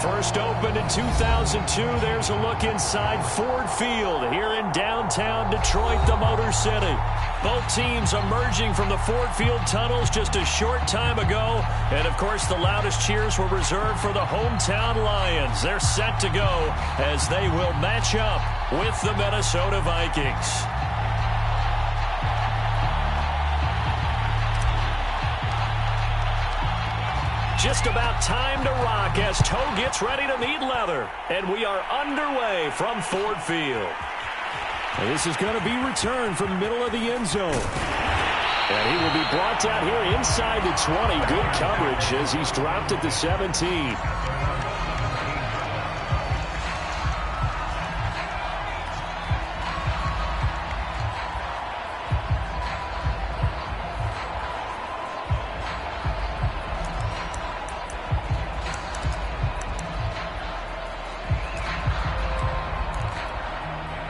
First opened in 2002. There's a look inside Ford Field here in downtown Detroit, the Motor City. Both teams emerging from the Ford Field tunnels just a short time ago. And, of course, the loudest cheers were reserved for the hometown Lions. They're set to go as they will match up with the Minnesota Vikings. Just about time to rock as Toe gets ready to meet leather. And we are underway from Ford Field. And this is going to be returned from the middle of the end zone. And he will be brought down here inside the 20. Good coverage as he's dropped at the 17.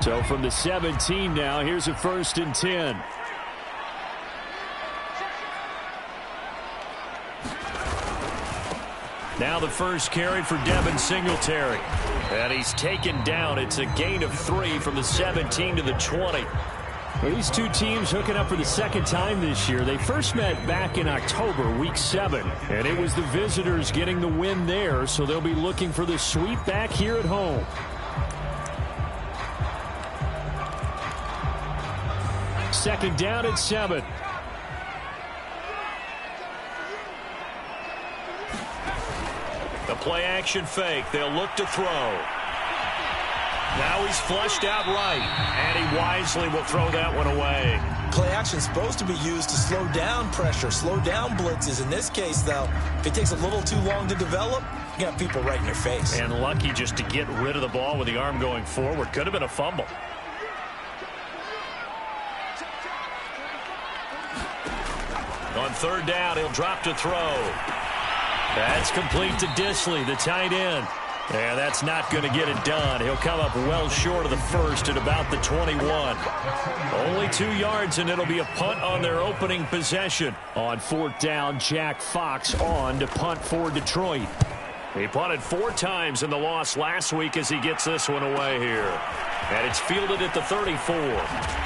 So from the 17 now, here's a 1st and 10. Now the first carry for Devin Singletary. And he's taken down. It's a gain of 3 from the 17 to the 20. Well, these two teams hooking up for the second time this year. They first met back in October, week 7. And it was the visitors getting the win there, so they'll be looking for the sweep back here at home. Second down at 7. The play action fake. They'll look to throw. Now he's flushed out right. And he wisely will throw that one away. Play action is supposed to be used to slow down pressure, slow down blitzes. In this case, though, if it takes a little too long to develop, you got people right in your face. And lucky just to get rid of the ball with the arm going forward. Could have been a fumble. On third down, he'll drop to throw. That's complete to Dissly, the tight end. And that's not going to get it done. He'll come up well short of the first at about the 21. Only 2 yards, and it'll be a punt on their opening possession. On 4th down, Jack Fox on to punt for Detroit. He punted 4 times in the loss last week as he gets this one away here. And it's fielded at the 34.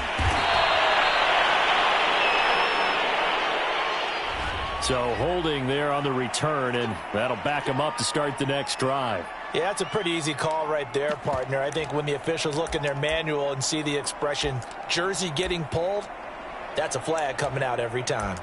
So holding there on the return, and that'll back him up to start the next drive. Yeah, that's a pretty easy call right there, partner. I think when the officials look in their manual and see the expression, jersey getting pulled, that's a flag coming out every time.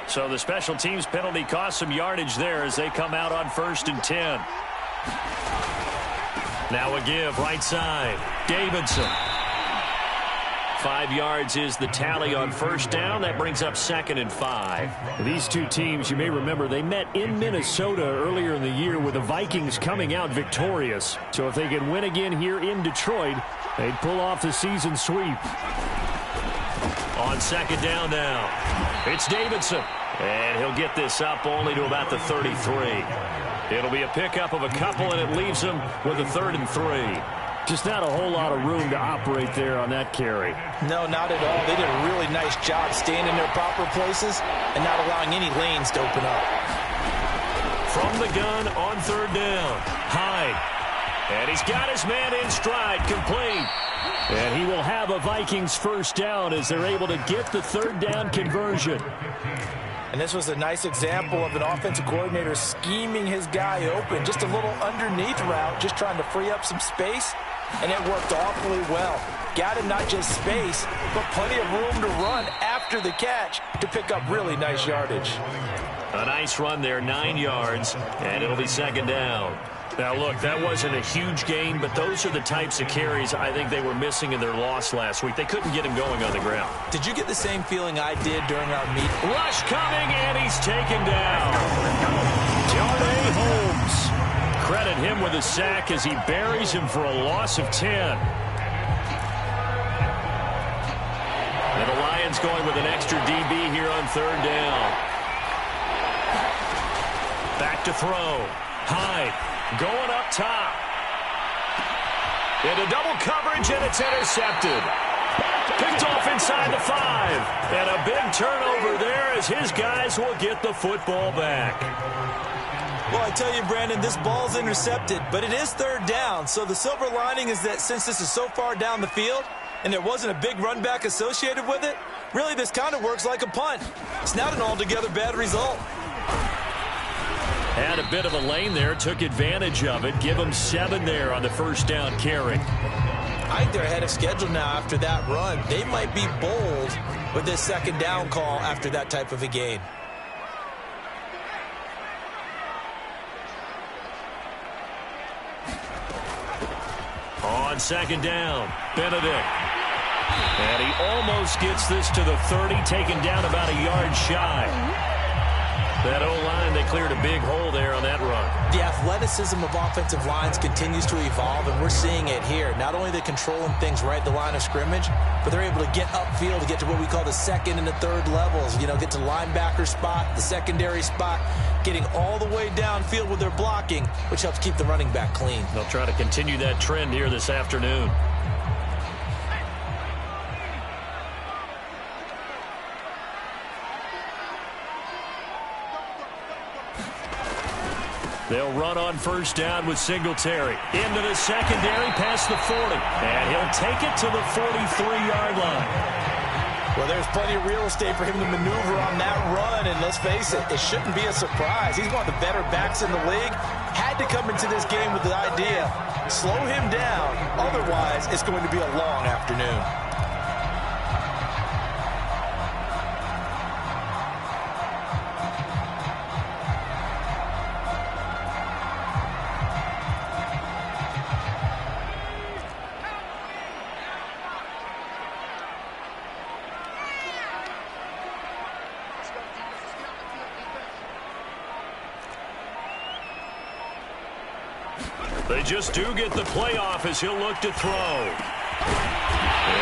So the special teams penalty cost some yardage there as they come out on 1st and 10. Now a give right side. Davidson. 5 yards is the tally on 1st down. That brings up 2nd and 5. These two teams, you may remember, they met in Minnesota earlier in the year with the Vikings coming out victorious. So if they can win again here in Detroit, they'd pull off the season sweep. On 2nd down now, it's Davidson. And he'll get this up only to about the 33. It'll be a pickup of a couple, and it leaves him with a 3rd and 3. Just not a whole lot of room to operate there on that carry. No, not at all. They did a really nice job staying in their proper places and not allowing any lanes to open up. From the gun on 3rd down, Hyde. And he's got his man in stride, complete. And he will have a Vikings 1st down as they're able to get the 3rd down conversion. And this was a nice example of an offensive coordinator scheming his guy open. Just a little underneath route, just trying to free up some space. And it worked awfully well. Got him not just space, but plenty of room to run after the catch to pick up really nice yardage. A nice run there, 9 yards, and it'll be 2nd down. Now, look, that wasn't a huge gain, but those are the types of carries I think they were missing in their loss last week. They couldn't get him going on the ground. Did you get the same feeling I did during our meet? Rush coming, and he's taken down. Darnay Holmes. Credit him with a sack as he buries him for a loss of 10. And the Lions Lions going with an extra DB here on third down. Back to throw. Hyde going up top. Into double coverage, and it's intercepted. Picked off inside the 5. And a big turnover there as his guys will get the football back. Well, I tell you, Brandon, this ball's intercepted, but it is third down. So the silver lining is that since this is so far down the field and there wasn't a big run back associated with it, really this kind of works like a punt. It's not an altogether bad result. Had a bit of a lane there, took advantage of it. Give them 7 there on the first down carry. I think they're ahead of schedule now after that run. They might be bold with this second down call after that type of a gain. On second down, Benedict. And he almost gets this to the 30, taken down about a yard shy. That O-line, they cleared a big hole there on that run. The athleticism of offensive lines continues to evolve, and we're seeing it here. Not only are they controlling things right at the line of scrimmage, but they're able to get upfield to get to what we call the second and the third levels. You know, get to linebacker spot, the secondary spot, getting all the way downfield with their blocking, which helps keep the running back clean. They'll try to continue that trend here this afternoon. They'll run on first down with Singletary. Into the secondary, past the 40. And he'll take it to the 43-yard line. Well, there's plenty of real estate for him to maneuver on that run. And let's face it, it shouldn't be a surprise. He's one of the better backs in the league. Had to come into this game with the idea, slow him down. Otherwise, it's going to be a long afternoon. They just do get the playoff as he'll look to throw. And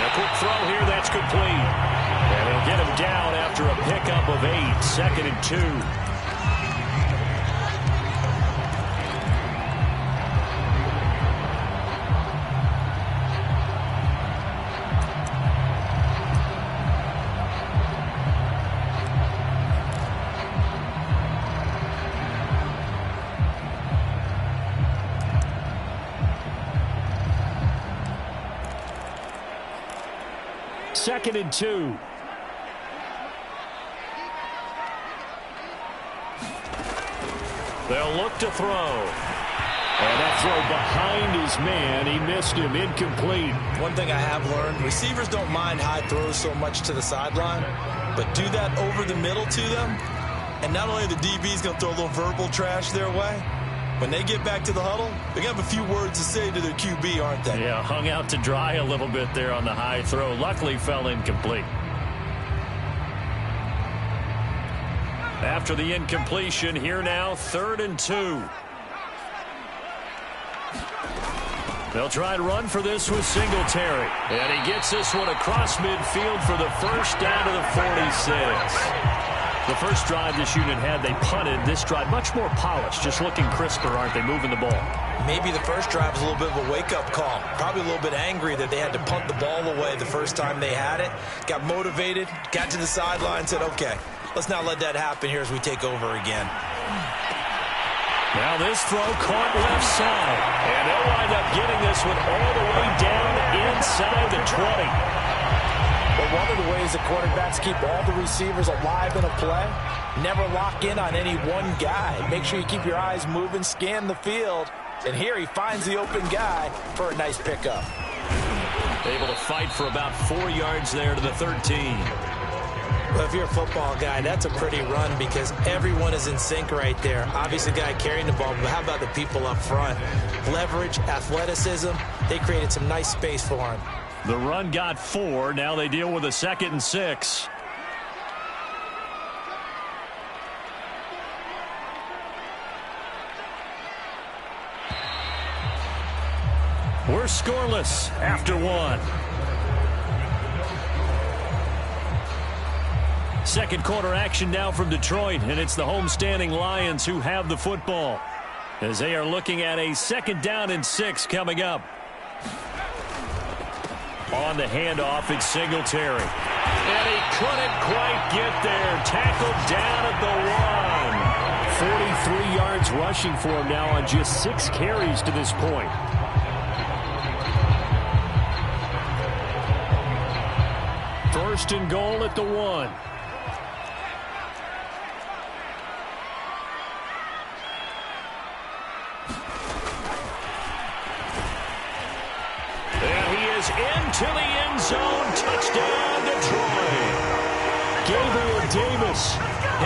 a quick throw here, that's complete. And he'll get him down after a pickup of 8, 2nd and 2. Second and 2. They'll look to throw. And that throw behind his man. He missed him. Incomplete. One thing I have learned, receivers don't mind high throws so much to the sideline, but do that over the middle to them, and not only are the DBs going to throw a little verbal trash their way, when they get back to the huddle, they're going to have a few words to say to their QB, aren't they? Yeah, hung out to dry a little bit there on the high throw. Luckily fell incomplete. After the incompletion, here now, 3rd and 2. They'll try and run for this with Singletary. And he gets this one across midfield for the first down to the 46. The first drive this unit had, they punted. This drive, much more polished, just looking crisper, aren't they, moving the ball? Maybe the first drive was a little bit of a wake-up call. Probably a little bit angry that they had to punt the ball away the first time they had it. Got motivated, got to the sideline, said, okay, let's not let that happen here as we take over again. Now this throw caught left side. And they'll wind up getting this one all the way down inside the 20. But one of the ways that quarterbacks keep all the receivers alive in a play, never lock in on any one guy. Make sure you keep your eyes moving, scan the field. And here he finds the open guy for a nice pickup. Able to fight for about 4 yards there to the 13. Well, if you're a football guy, that's a pretty run because everyone is in sync right there. Obviously, the guy carrying the ball, but how about the people up front? Leverage, athleticism, they created some nice space for him. The run got 4. Now they deal with a 2nd and 6. We're scoreless after 1. Second quarter action now from Detroit, and it's the homestanding Lions who have the football as they are looking at a 2nd down and 6 coming up. On the handoff, it's Singletary. And he couldn't quite get there. Tackled down at the 1. 43 yards rushing for him now on just 6 carries to this point. First and goal at the 1. Into the end zone. Touchdown, Detroit. Gabriel Davis,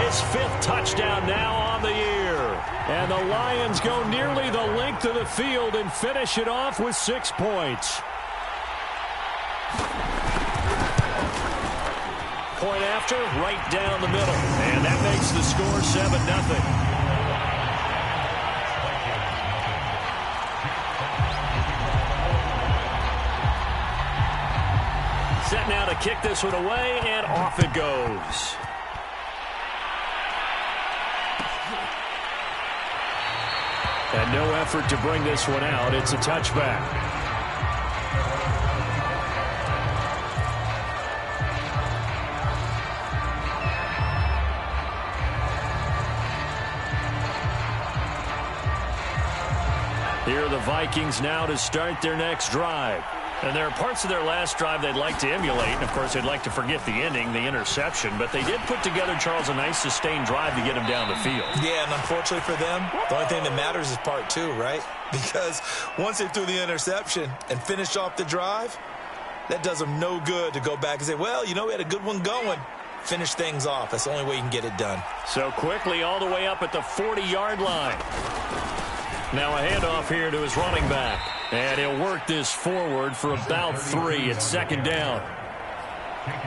his 5th touchdown now on the year. And the Lions go nearly the length of the field and finish it off with 6 points. Point after, right down the middle. And that makes the score 7-0. Set now to kick this one away, and off it goes. And no effort to bring this one out. It's a touchback. Here are the Vikings now to start their next drive. And there are parts of their last drive they'd like to emulate. And, of course, they'd like to forget the ending, the interception. But they did put together, Charles, a nice sustained drive to get him down the field. Yeah, and unfortunately for them, the only thing that matters is part 2, right? Because once they threw the interception and finished off the drive, that does them no good to go back and say, well, you know, we had a good one going. Finish things off. That's the only way you can get it done. So quickly all the way up at the 40-yard line. Now a handoff here to his running back. And he'll work this forward for about 3 at 2nd down.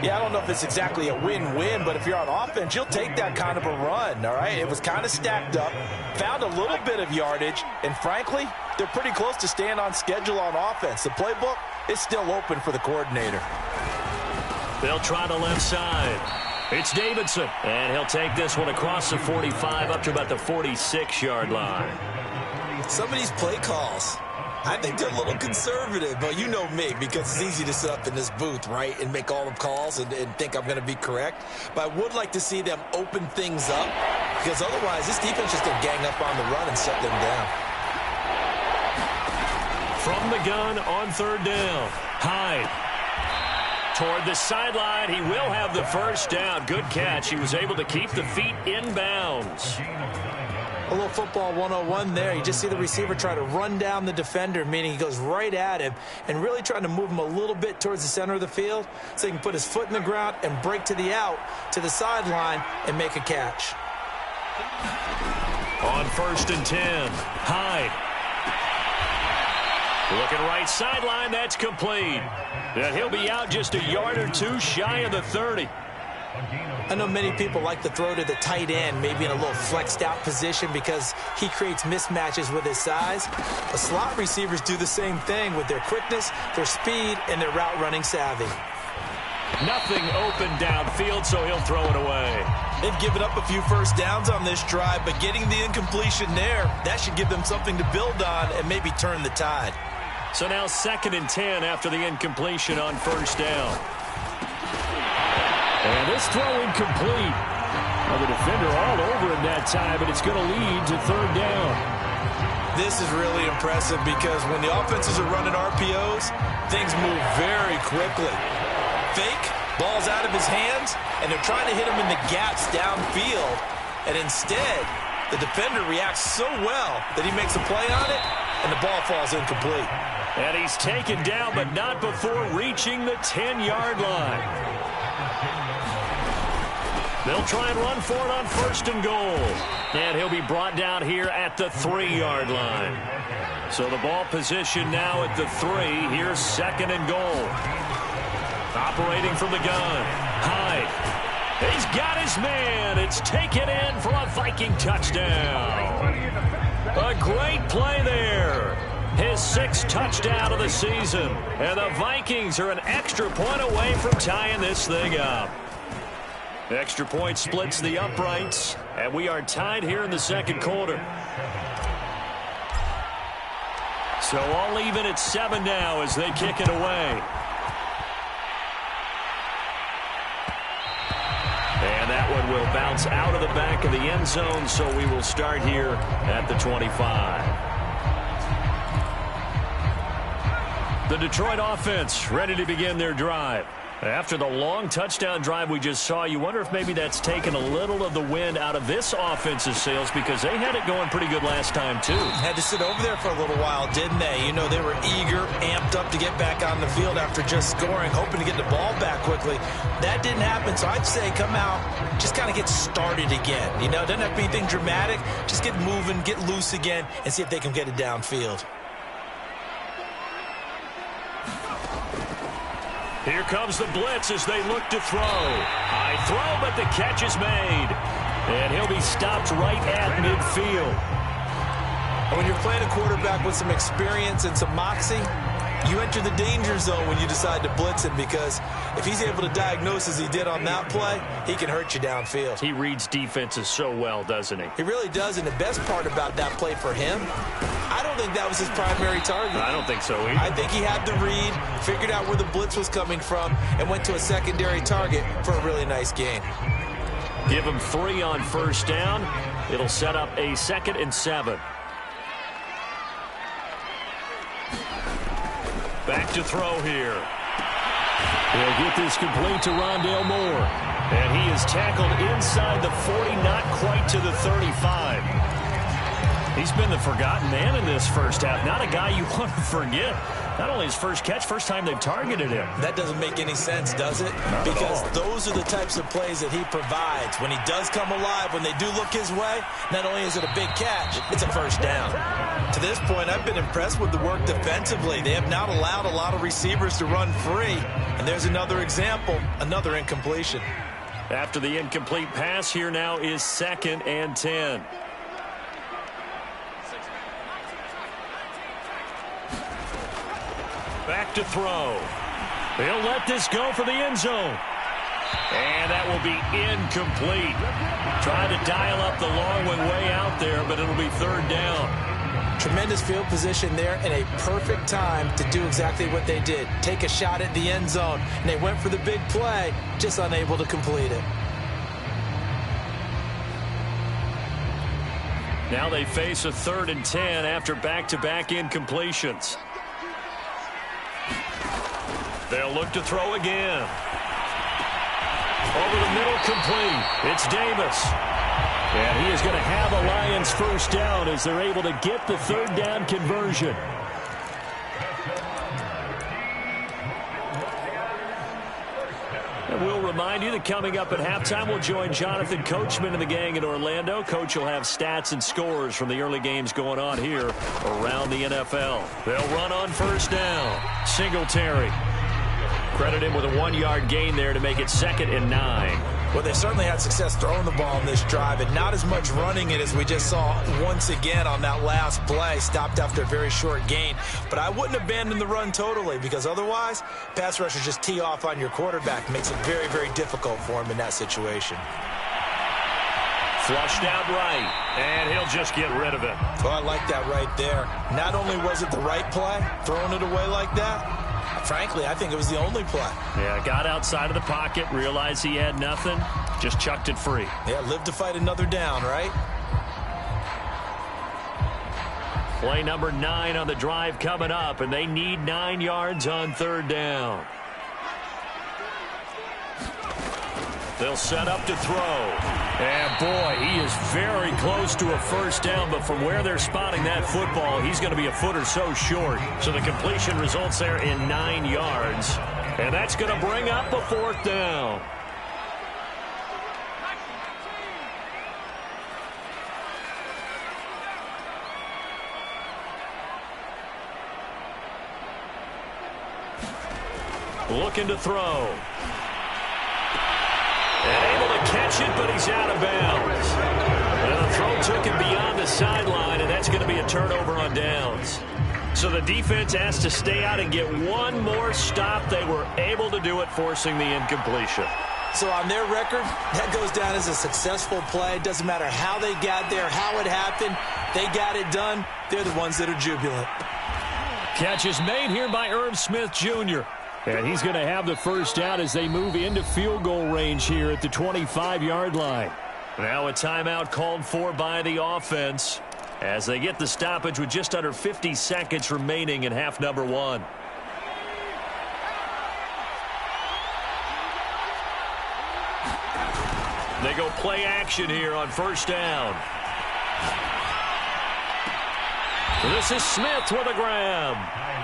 Yeah, I don't know if it's exactly a win-win, but if you're on offense, you'll take that kind of a run, all right? It was kind of stacked up, found a little bit of yardage, and frankly, they're pretty close to staying on schedule on offense. The playbook is still open for the coordinator. They'll try the left side. It's Davidson, and he'll take this one across the 45 up to about the 46-yard line. Some of these play calls, I think they're a little conservative, but you know me, because it's easy to sit up in this booth, right, and make all the calls and think I'm going to be correct. But I would like to see them open things up, because otherwise this defense is going to gang up on the run and shut them down. From the gun on 3rd down, Hyde. Toward the sideline, he will have the first down. Good catch. He was able to keep the feet in bounds. A little football 101 there. You just see the receiver try to run down the defender, meaning he goes right at him and really trying to move him a little bit towards the center of the field so he can put his foot in the ground and break to the out, to the sideline, and make a catch. On 1st and 10, Hyde. Looking right sideline, that's complete. And he'll be out just a yard or 2 shy of the 30. I know many people like to throw to the tight end, maybe in a little flexed out position because he creates mismatches with his size. The slot receivers do the same thing with their quickness, their speed, and their route running savvy. Nothing open downfield, so he'll throw it away. They've given up a few first downs on this drive, but getting the incompletion there, that should give them something to build on and maybe turn the tide. So now 2nd and 10 after the incompletion on 1st down. And this throw incomplete. Well, the defender all over him that time, but it's going to lead to 3rd down. This is really impressive because when the offenses are running RPOs, things move very quickly. Fake, ball's out of his hands, and they're trying to hit him in the gaps downfield. And instead, the defender reacts so well that he makes a play on it, and the ball falls incomplete. And he's taken down, but not before reaching the 10-yard line. They'll try and run for it on 1st and goal. And he'll be brought down here at the 3-yard line. So the ball position now at the 3. Here's 2nd and goal. Operating from the gun. Hyde. He's got his man. It's taken in for a Viking touchdown. A great play there. His 6th touchdown of the season. And the Vikings are an extra point away from tying this thing up. Extra point splits the uprights, and we are tied here in the second quarter. So all even at 7 now as they kick it away. And that one will bounce out of the back of the end zone, so we will start here at the 25. The Detroit offense ready to begin their drive. After the long touchdown drive we just saw, you wonder if maybe that's taken a little of the wind out of this offense's sails because they had it going pretty good last time, too. Had to sit over there for a little while, didn't they? You know, they were eager, amped up to get back on the field after just scoring, hoping to get the ball back quickly. That didn't happen, so I'd say come out, just kind of get started again. You know, doesn't have to be anything dramatic. Just get moving, get loose again, and see if they can get it downfield. Here comes the blitz as they look to throw. High throw, but the catch is made. And he'll be stopped right at midfield. When you're playing a quarterback with some experience and some moxie, you enter the danger zone when you decide to blitz him because if he's able to diagnose as he did on that play, he can hurt you downfield. He reads defenses so well, doesn't he? He really does, and the best part about that play for him, I don't think that was his primary target. I don't think so either. I think he had the read, figured out where the blitz was coming from, and went to a secondary target for a really nice gain. Give him 3 on first down. It'll set up a 2nd and 7. Back to throw here. He'll get this complete to Rondale Moore. And he is tackled inside the 40, not quite to the 35. He's been the forgotten man in this first half. Not a guy you want to forget. Not only his first catch, first time they've targeted him. That doesn't make any sense, does it? Not because at all. Those are the types of plays that he provides. When he does come alive, when they do look his way, not only is it a big catch, it's a first down. To this point, I've been impressed with the work defensively. They have not allowed a lot of receivers to run free. And there's another example, another incompletion. After the incomplete pass, here now is 2nd and 10. Back to throw. He'll let this go for the end zone. And that will be incomplete. Trying to dial up the long one way out there, but it'll be 3rd down. Tremendous field position there and a perfect time to do exactly what they did. Take a shot at the end zone. And they went for the big play, just unable to complete it. Now they face a 3rd and 10 after back-to-back incompletions. They'll look to throw again. Over the middle, complete. It's Davis. And he is going to have a Lions first down as they're able to get the 3rd down conversion. And we'll remind you that coming up at halftime, we'll join Jonathan Coachman and the gang in Orlando. Coach will have stats and scores from the early games going on here around the NFL. They'll run on first down. Singletary. Credit him with a 1-yard gain there to make it 2nd and 9. Well, they certainly had success throwing the ball in this drive and not as much running it as we just saw once again on that last play. Stopped after a very short gain. But I wouldn't abandon the run totally because otherwise, pass rushers just tee off on your quarterback. Makes it very, very difficult for him in that situation. Flushed out right, and he'll just get rid of it. Well, I like that right there. Not only was it the right play, throwing it away like that, frankly, I think it was the only play. Yeah, got outside of the pocket, realized he had nothing, just chucked it free. Yeah, live to fight another down, right? Play number 9 on the drive coming up, and they need 9 yards on 3rd down. They'll set up to throw. And, boy, he is very close to a first down, but from where they're spotting that football, he's going to be a foot or so short. So the completion results there in 9 yards. And that's going to bring up a 4th down. Looking to throw. And able to catch it, but he's out of bounds. And the throw took him beyond the sideline, and that's going to be a turnover on downs. So the defense has to stay out and get one more stop. They were able to do it, forcing the incompletion. So on their record, that goes down as a successful play. It doesn't matter how they got there, how it happened. They got it done. They're the ones that are jubilant. Catch is made here by Irv Smith Jr. And he's going to have the first down as they move into field goal range here at the 25-yard line. Now a timeout called for by the offense as they get the stoppage with just under 50 seconds remaining in half number one. They go play action here on first down. This is Smith with a grab.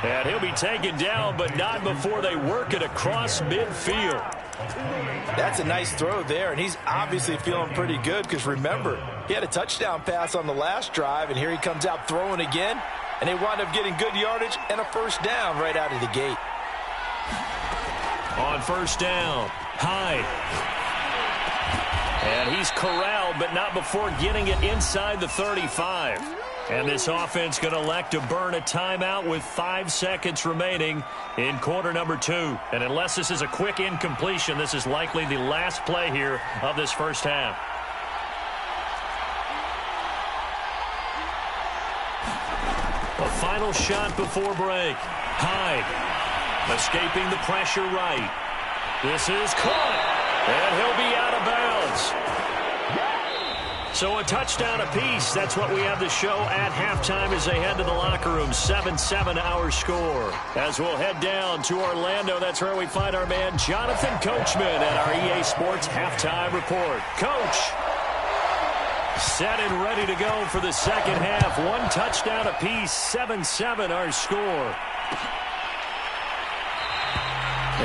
And he'll be taken down, but not before they work it across midfield. That's a nice throw there, and he's obviously feeling pretty good because, remember, he had a touchdown pass on the last drive, and here he comes out throwing again, and they wind up getting good yardage and a first down right out of the gate. On first down, Hyde. And he's corralled, but not before getting it inside the 35. And this offense going to elect to burn a timeout with 5 seconds remaining in quarter number 2. And unless this is a quick incompletion, this is likely the last play here of this first half. A final shot before break. Hyde escaping the pressure right. This is caught, and he'll be out of bounds. So a touchdown apiece. That's what we have to show at halftime as they head to the locker room. 7-7 our score. As we'll head down to Orlando, that's where we find our man Jonathan Coachman at our EA Sports Halftime Report. Coach, set and ready to go for the second half. One touchdown apiece. 7-7 our score.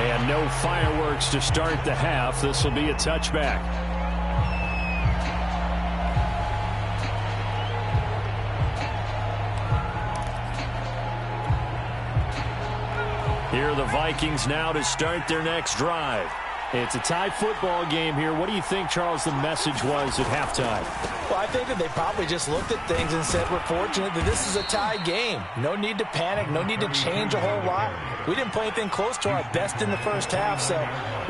And no fireworks to start the half. This will be a touchback. Here are the Vikings now to start their next drive. It's a tie football game here. What do you think, Charles, the message was at halftime? Well, I think that they probably just looked at things and said, we're fortunate that this is a tie game. No need to panic. No need to change a whole lot. We didn't play anything close to our best in the first half, so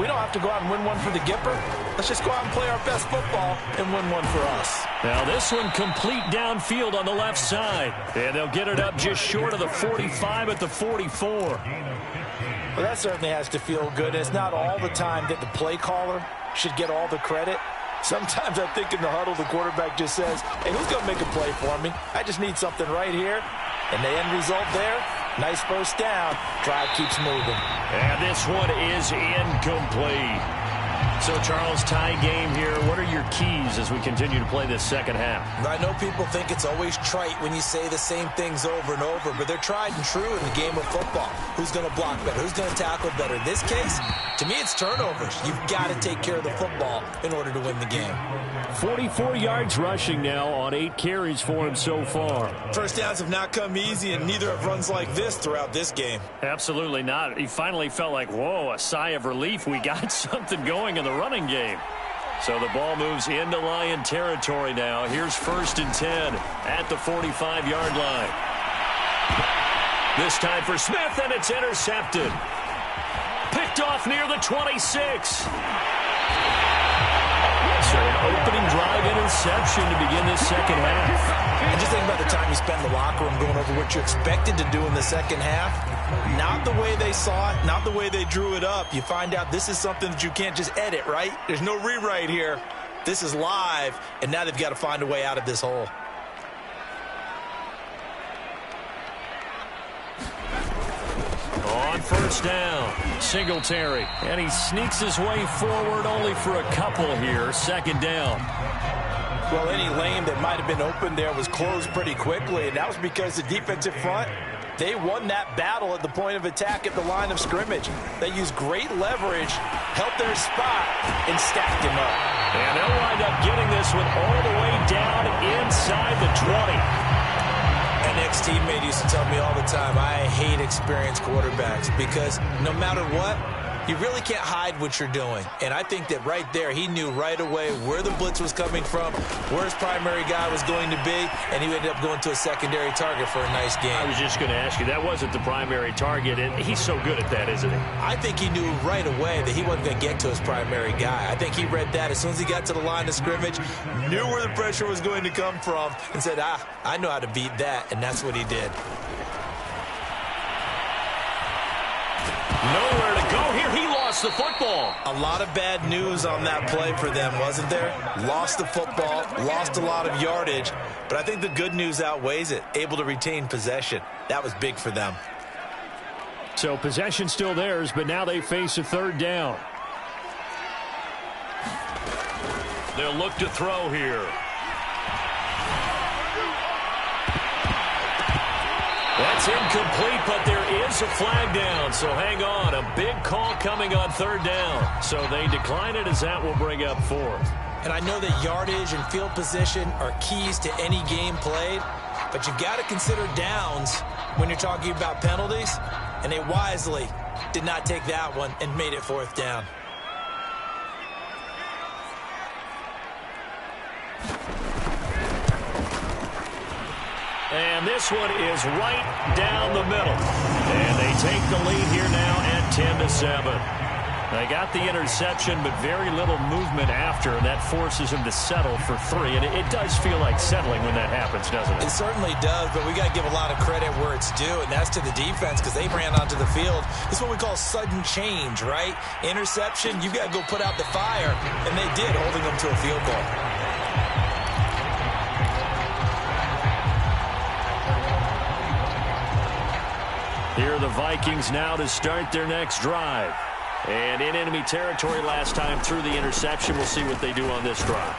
we don't have to go out and win one for the Gipper. Let's just go out and play our best football and win one for us. Now this one complete downfield on the left side. And they'll get it up just short of the 45 at the 44. Well, that certainly has to feel good. It's not all the time that the play caller should get all the credit. Sometimes I think in the huddle, the quarterback just says, hey, who's going to make a play for me? I just need something right here. And the end result there, nice first down. Drive keeps moving. And this one is incomplete. So, Charles, tie game here. What are your keys as we continue to play this second half? I know people think it's always trite when you say the same things over and over, but they're tried and true in the game of football. Who's going to block better? Who's going to tackle better? In this case, to me, it's turnovers. You've got to take care of the football in order to win the game. 44 yards rushing now on 8 carries for him so far. First downs have not come easy, and neither have runs like this throughout this game. Absolutely not. He finally felt like, whoa, a sigh of relief. We got something going in the running game. So the ball moves into Lion territory now. Here's 1st and 10 at the 45-yard line. This time for Smith, and it's intercepted. Picked off near the 26. So an opening drive interception to begin this second half. And just think about the time you spend in the locker room going over what you expected to do in the second half. Not the way they saw it, not the way they drew it up. You find out this is something that you can't just edit, right? There's no rewrite here. This is live, and now they've got to find a way out of this hole. On first down, Singletary. And he sneaks his way forward only for a couple here. Second down. Well, any lane that might have been open there was closed pretty quickly, and that was because the defensive front, they won that battle at the point of attack at the line of scrimmage. They used great leverage, held their spot, and stacked him up. And they'll wind up getting this one all the way down inside the 20. An ex-teammate used to tell me all the time, I hate experienced quarterbacks because no matter what, You really can't hide what you're doing. And I think that right there, he knew right away where the blitz was coming from, where his primary guy was going to be, and he ended up going to a secondary target for a nice game. I was just going to ask you, that wasn't the primary target, and he's so good at that, isn't he? I think he knew right away that he wasn't going to get to his primary guy. I think he read that as soon as he got to the line of scrimmage, knew where the pressure was going to come from, and said, I know how to beat that, and that's what he did. Nowhere to go here. He lost the football. A lot of bad news on that play for them, wasn't there? Lost the football, lost a lot of yardage, but I think the good news outweighs it. Able to retain possession. That was big for them. So possession still theirs, but now they face a third down. They'll look to throw here. That's incomplete, but there is a flag down, so hang on. A big call coming on third down. So they decline it as that will bring up fourth. And I know that yardage and field position are keys to any game played, but you've got to consider downs when you're talking about penalties, and they wisely did not take that one and made it fourth down. And this one is right down the middle. And they take the lead here now at 10-7. They got the interception, but very little movement after, and that forces him to settle for 3. And it does feel like settling when that happens, doesn't it? It certainly does, but we got to give a lot of credit where it's due, and that's to the defense because they ran onto the field. This is what we call sudden change, right? Interception, you got to go put out the fire, and they did, holding them to a field goal. Here are the Vikings now to start their next drive. And in enemy territory last time through the interception. We'll see what they do on this drive.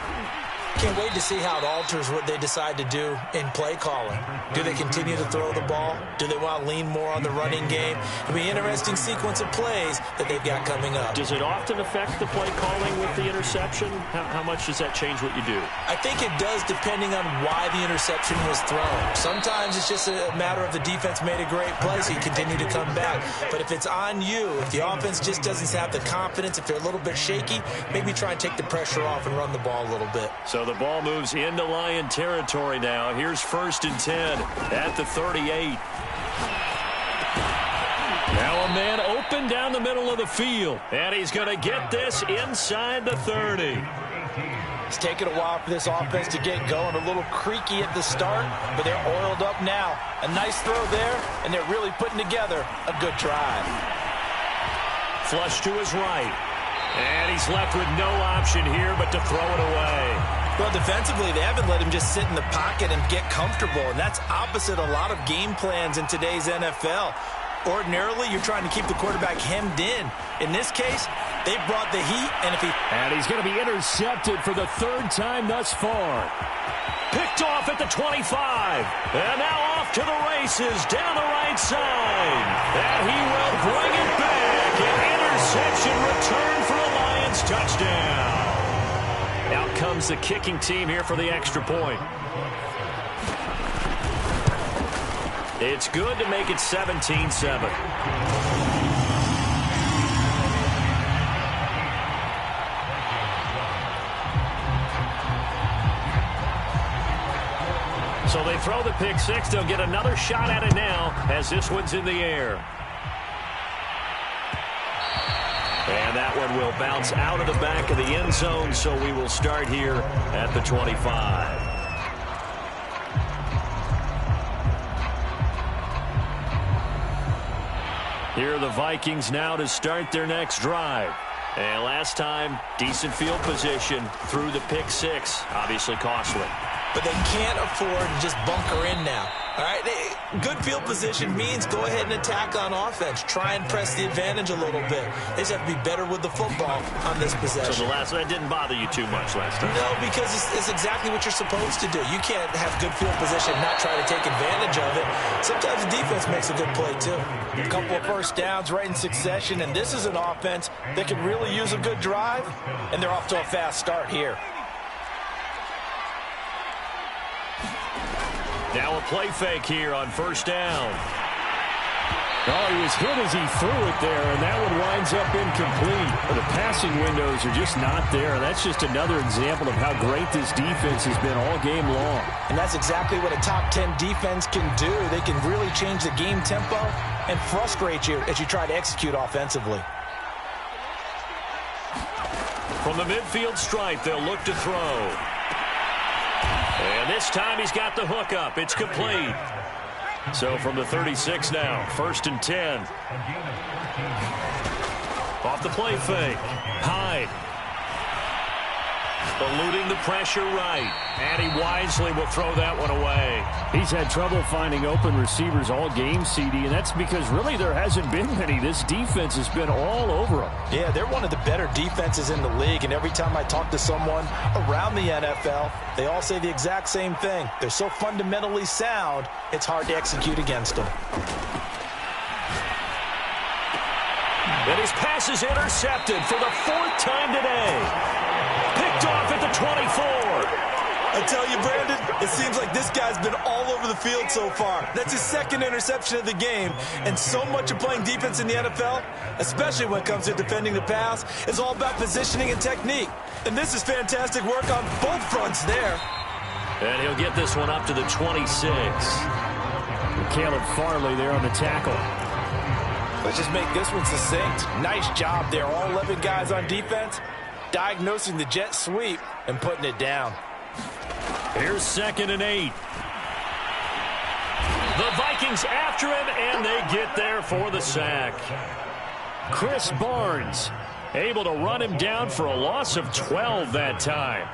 Can't wait to see how it alters what they decide to do in play calling. Do they continue to throw the ball? Do they want to lean more on the running game? It'll be an interesting sequence of plays that they've got coming up. Does it often affect the play calling with the interception? How much does that change what you do? I think it does depending on why the interception was thrown. Sometimes it's just a matter of the defense made a great play, so you continue to come back. But if it's on you, if the offense just doesn't have the confidence, if they're a little bit shaky, maybe try and take the pressure off and run the ball a little bit. So the ball moves into Lion territory now. Here's 1st and 10 at the 38. Now a man open down the middle of the field. And he's going to get this inside the 30. It's taken a while for this offense to get going. A little creaky at the start, but they're oiled up now. A nice throw there, and they're really putting together a good drive. Flush to his right. And he's left with no option here but to throw it away. Well, defensively, they haven't let him just sit in the pocket and get comfortable, and that's opposite a lot of game plans in today's NFL. Ordinarily, you're trying to keep the quarterback hemmed in. In this case, they brought the heat, and And he's going to be intercepted for the 3rd time thus far. Picked off at the 25. And now off to the races down the right side. And he will bring it back. An interception return for a Lions touchdown. Out comes the kicking team here for the extra point. It's good to make it 17-7. So they throw the pick 6. They'll get another shot at it now as this one's in the air. And that one will bounce out of the back of the end zone, so we will start here at the 25. Here are the Vikings now to start their next drive. And last time, decent field position through the pick 6. Obviously costly. But they can't afford to just bunker in now. All right, good field position means go ahead and attack on offense. Try and press the advantage a little bit. They just have to be better with the football on this possession. So that didn't bother you too much last time? No, because it's exactly what you're supposed to do. You can't have good field position and not try to take advantage of it. Sometimes the defense makes a good play, too. A couple of first downs right in succession, and this is an offense that could really use a good drive, and they're off to a fast start here. Now a play fake here on 1st down. Oh, he was hit as he threw it there, and that one winds up incomplete. The passing windows are just not there. That's just another example of how great this defense has been all game long. And that's exactly what a top 10 defense can do. They can really change the game tempo and frustrate you as you try to execute offensively. From the midfield stripe, they'll look to throw. And this time he's got the hook up. It's complete. So from the 36 now, 1st and 10. Off the play fake. Hyde. Eluding the pressure right. And he wisely will throw that one away. He's had trouble finding open receivers all game, CD, and that's because really there hasn't been many. This defense has been all over them. Yeah, they're one of the better defenses in the league, and every time I talk to someone around the NFL, they all say the exact same thing. They're so fundamentally sound, it's hard to execute against them. And his pass is intercepted for the 4th time today. Picked off at the 24. I tell you, Brandon, it seems like this guy's been all over the field so far. That's his 2nd interception of the game. And so much of playing defense in the NFL, especially when it comes to defending the pass, is all about positioning and technique. And this is fantastic work on both fronts there. And he'll get this one up to the 26. Caleb Farley there on the tackle. Let's just make this one succinct. Nice job there. All 11 guys on defense, diagnosing the jet sweep and putting it down. Here's 2nd and 8. The Vikings after him, and they get there for the sack. Chris Barnes able to run him down for a loss of 12 that time.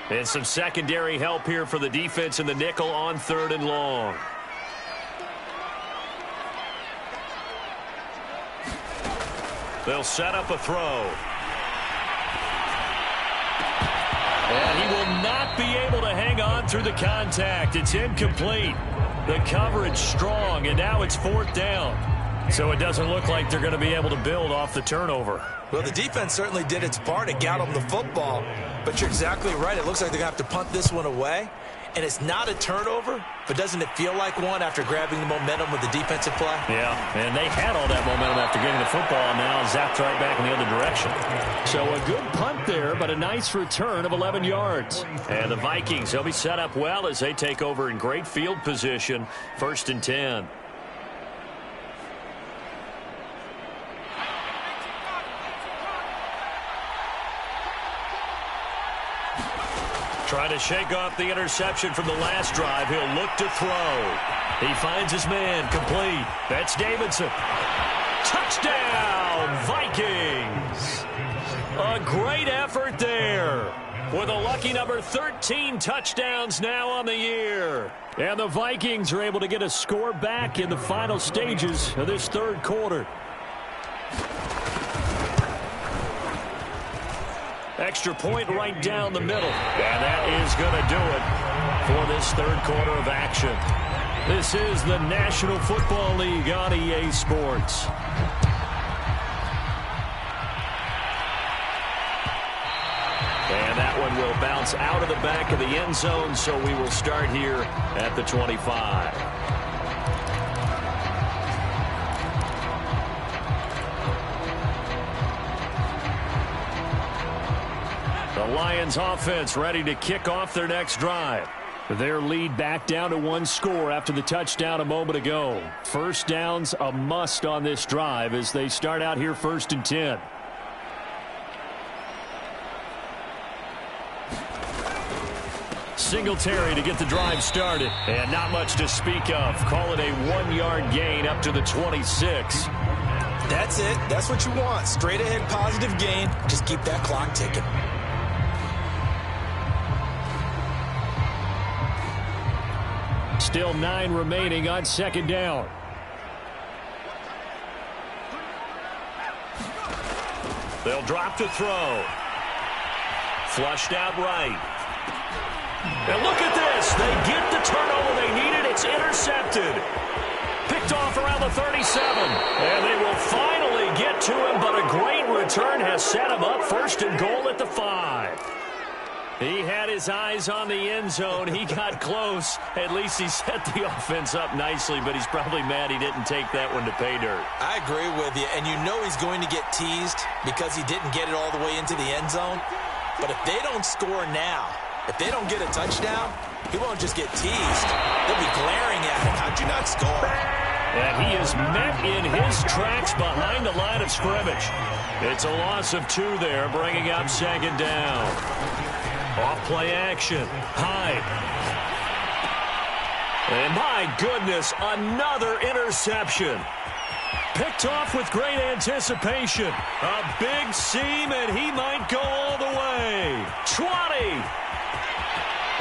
And some secondary help here for the defense in the nickel on 3rd and long. They'll set up a throw. And he will not be able to hang on through the contact. It's incomplete. The coverage strong, and now it's 4th down. So it doesn't look like they're going to be able to build off the turnover. Well, the defense certainly did its part to get them the football. But you're exactly right. It looks like they're going to have to punt this one away. And it's not a turnover, but doesn't it feel like one after grabbing the momentum with the defensive play? Yeah, and they had all that momentum after getting the football, and now zapped right back in the other direction. So a good punt there, but a nice return of 11 yards. And the Vikings, they'll be set up well as they take over in great field position, 1st and 10. Trying to shake off the interception from the last drive. He'll look to throw. He finds his man complete. That's Davidson. Touchdown, Vikings. A great effort there with a lucky number 13 touchdowns now on the year. And the Vikings are able to get a score back in the final stages of this 3rd quarter. Extra point right down the middle. And that is going to do it for this 3rd quarter of action. This is the National Football League on EA Sports. And that one will bounce out of the back of the end zone, so we will start here at the 25. The Lions offense ready to kick off their next drive. Their lead back down to 1 score after the touchdown a moment ago. 1st downs a must on this drive as they start out here 1st and 10. Singletary to get the drive started. And not much to speak of. Call it a 1-yard gain up to the 26. That's it. That's what you want. Straight ahead positive gain. Just keep that clock ticking. Still 9 remaining on 2nd down. They'll drop to throw. Flushed out right. And look at this. They get the turnover they needed. It's intercepted. Picked off around the 37. And they will finally get to him, but a great return has set him up 1st and goal at the 5. He had his eyes on the end zone. He got close. At least he set the offense up nicely, but he's probably mad he didn't take that one to pay dirt. I agree with you, and you know he's going to get teased because he didn't get it all the way into the end zone. But if they don't score now, if they don't get a touchdown, he won't just get teased. They'll be glaring at him. How'd you not score? And he is met in his tracks behind the line of scrimmage. It's a loss of 2 there, bringing up second down. Off play action. Hyde. And my goodness, another interception. Picked off with great anticipation. A big seam, and he might go all the way. 20.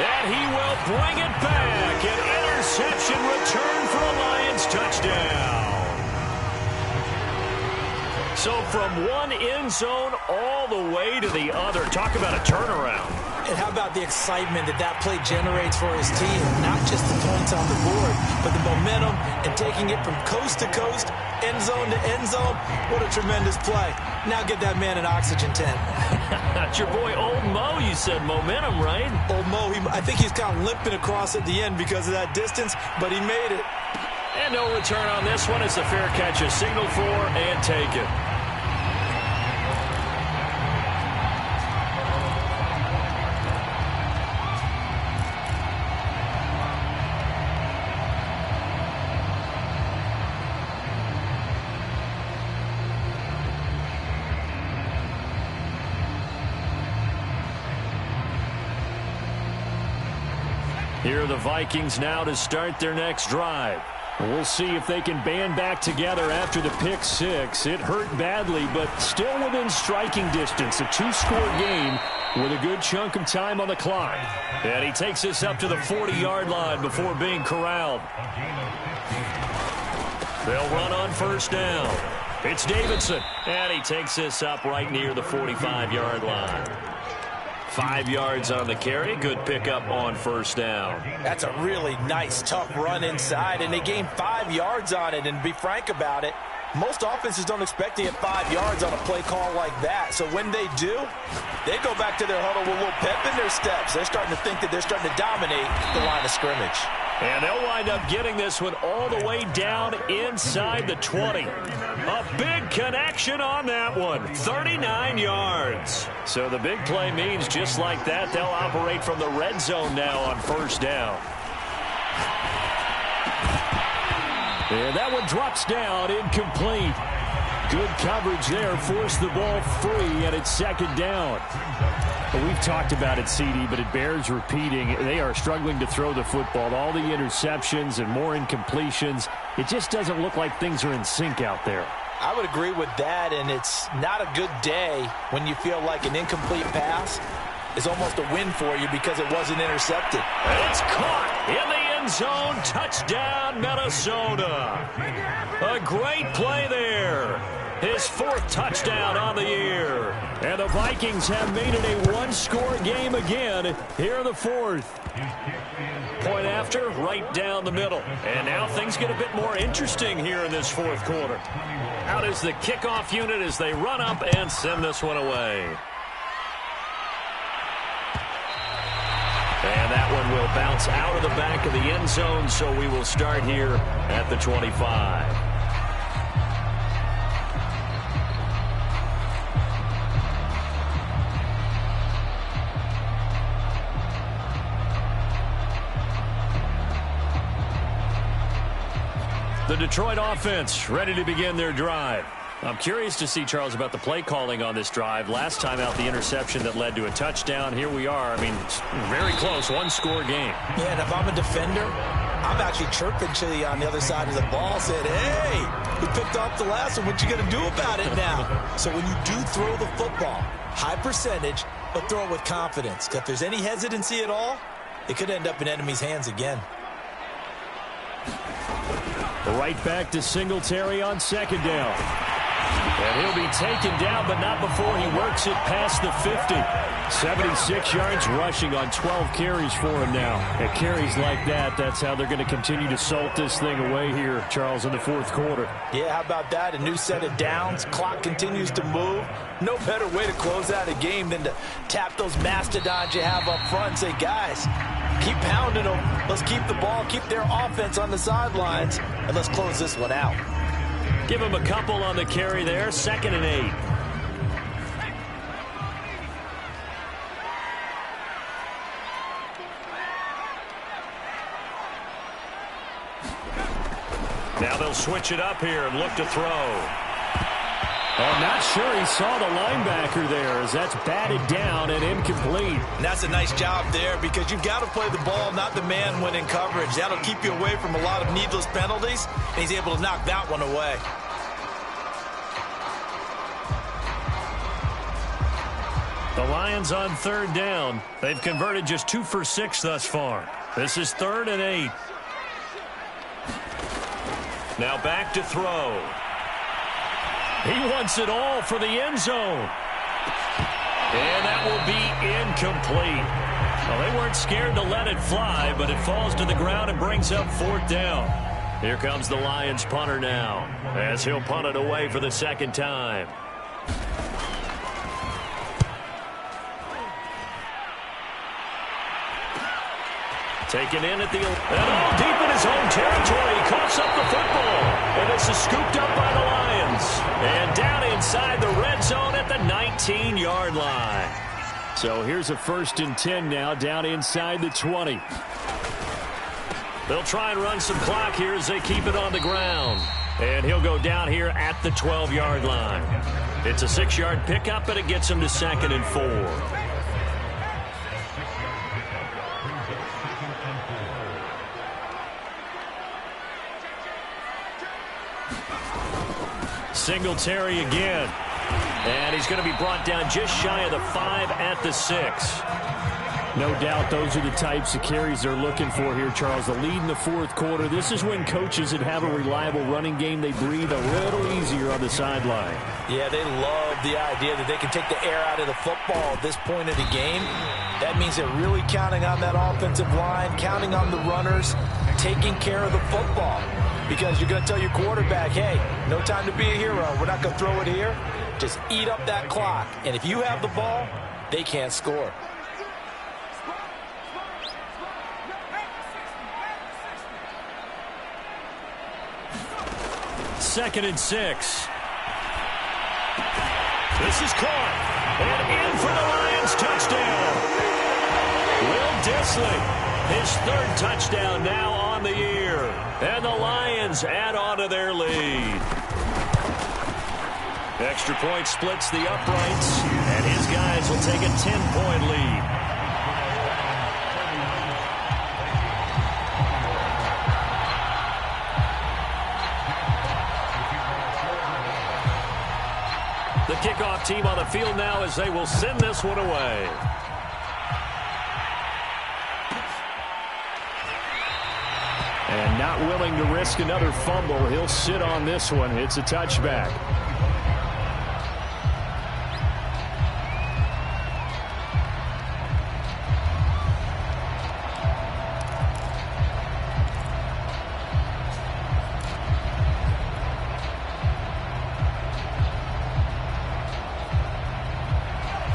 And he will bring it back. An interception return for a Lions touchdown. So from one end zone all the way to the other. Talk about a turnaround. And how about the excitement that play generates for his team? Not just the points on the board, but the momentum and taking it from coast to coast, end zone to end zone. What a tremendous play. Now get that man an oxygen tent. That's your boy Old Mo, you said. Momentum, right? Old Mo, I think he's kind of limping across at the end because of that distance, but he made it. And no return on this one as the fair catch is signaled for and taken. Here are the Vikings now to start their next drive. We'll see if they can band back together after the pick 6. It hurt badly, but still within striking distance. A 2-score game with a good chunk of time on the clock. And he takes this up to the 40-yard line before being corralled. They'll run on first down. It's Davidson, and he takes this up right near the 45-yard line. 5 yards on the carry. Good pickup on first down. That's a really nice, tough run inside, and they gained 5 yards on it. And to be frank about it, most offenses don't expect to get 5 yards on a play call like that. So when they do, they go back to their huddle with a little pep in their steps. They're starting to think that they're starting to dominate the line of scrimmage. And they'll wind up getting this one all the way down inside the 20. A big connection on that one. 39 yards. So the big play means just like that, they'll operate from the red zone now on first down. And that one drops down, incomplete. Good coverage there, forced the ball free, and it's second down. We've talked about it, CD, but it bears repeating. They are struggling to throw the football. All the interceptions and more incompletions. It just doesn't look like things are in sync out there. I would agree with that, and it's not a good day when you feel like an incomplete pass is almost a win for you because it wasn't intercepted. And it's caught in the end zone. Touchdown, Minnesota. A great play there. His 4th touchdown on the year. And the Vikings have made it a 1-score game again. Here in the 4th. Point after, right down the middle. And now things get a bit more interesting here in this 4th quarter. Out is the kickoff unit as they run up and send this one away. And that one will bounce out of the back of the end zone, so we will start here at the 25. The Detroit offense ready to begin their drive. I'm curious to see, Charles, about the play calling on this drive. Last time out, the interception that led to a touchdown. Here we are. I mean, it's very close, 1-score game. Yeah, and if I'm a defender, I'm actually chirping to you on the other side of the ball, saying, hey, you picked off the last one. What you going to do about it now? So when you do throw the football, high percentage, but throw it with confidence. If there's any hesitancy at all, it could end up in enemy's hands again. Right back to Singletary on second down. And he'll be taken down, but not before he works it past the 50. 76 yards rushing on 12 carries for him now. At carries like that, that's how they're going to continue to salt this thing away here, Charles, in the fourth quarter. Yeah, how about that? A new set of downs. Clock continues to move. No better way to close out a game than to tap those mastodons you have up front and say, guys, keep pounding them. Let's keep the ball, keep their offense on the sidelines, and let's close this one out. Give him a couple on the carry there. 2nd and 8. Now they'll switch it up here and look to throw. I'm not sure he saw the linebacker there as that's batted down and incomplete. And that's a nice job there because you've got to play the ball, not the man when in coverage. That'll keep you away from a lot of needless penalties, and he's able to knock that one away. The Lions on 3rd down. They've converted just 2 for 6 thus far. This is 3rd and 8. Now back to throw. He wants it all for the end zone. And that will be incomplete. Well, they weren't scared to let it fly, but it falls to the ground and brings up 4th down. Here comes the Lions punter now, as he'll punt it away for the 2nd time. Taken in at the... And all deep in his own territory. He coughs up the football. And this is scooped up by the Lions. And down inside the red zone at the 19-yard line. So here's a 1st and 10 now down inside the 20. They'll try and run some clock here as they keep it on the ground. And he'll go down here at the 12-yard line. It's a 6-yard pickup, and it gets him to 2nd and 4. Singletary again. And he's going to be brought down just shy of the 5 at the 6. No doubt those are the types of carries they're looking for here, Charles. The lead in the fourth quarter. This is when coaches that have a reliable running game, they breathe a little easier on the sideline. Yeah, they love the idea that they can take the air out of the football at this point of the game. That means they're really counting on that offensive line, counting on the runners, taking care of the football. Because you're going to tell your quarterback, hey, no time to be a hero. We're not going to throw it here. Just eat up that clock. And if you have the ball, they can't score. Second and 6. This is caught. And in for the Lions touchdown. Will Dissly, his 3rd touchdown now on the year. And the Lions add on to their lead. Extra point splits the uprights. And his guys will take a 10-point lead. The kickoff team on the field now as they will send this one away. And not willing to risk another fumble, he'll sit on this one. It's a touchback.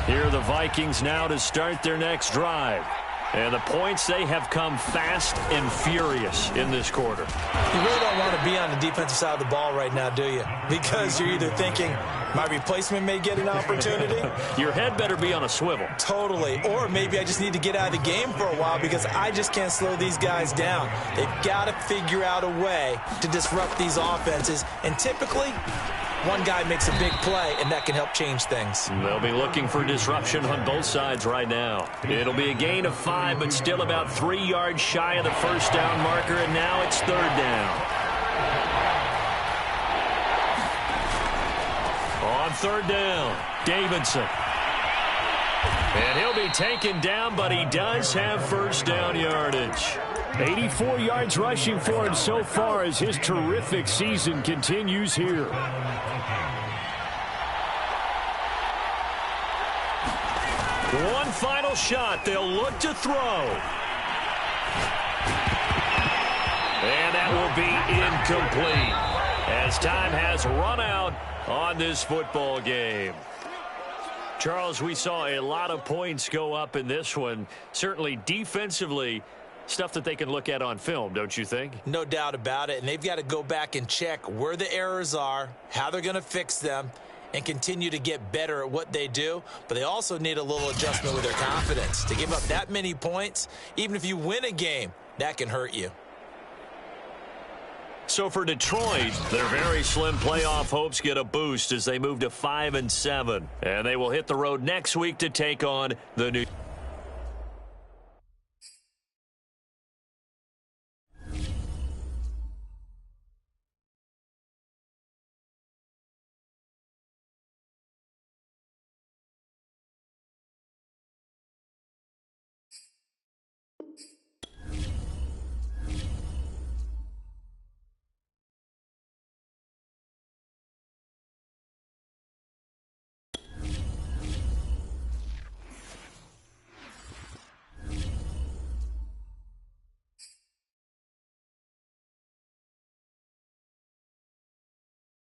Here are the Vikings now to start their next drive. And the points, they have come fast and furious in this quarter. You really don't want to be on the defensive side of the ball right now, do you? Because you're either thinking, my replacement may get an opportunity. Your head better be on a swivel. Totally. Or maybe I just need to get out of the game for a while because I just can't slow these guys down. They've got to figure out a way to disrupt these offenses. And typically, one guy makes a big play, and that can help change things. They'll be looking for disruption on both sides right now. It'll be a gain of 5, but still about 3 yards shy of the 1st down marker, and now it's 3rd down. On 3rd down, Davidson. And he'll be taken down, but he does have 1st down yardage. 84 yards rushing for him so far as his terrific season continues here. One final shot. They'll look to throw. And that will be incomplete as time has run out on this football game. Charles, we saw a lot of points go up in this one. Certainly defensively, stuff that they can look at on film, don't you think? No doubt about it. And they've got to go back and check where the errors are, how they're going to fix them, and continue to get better at what they do. But they also need a little adjustment with their confidence. To give up that many points, even if you win a game, that can hurt you. So for Detroit, their very slim playoff hopes get a boost as they move to 5-7. And they will hit the road next week to take on the New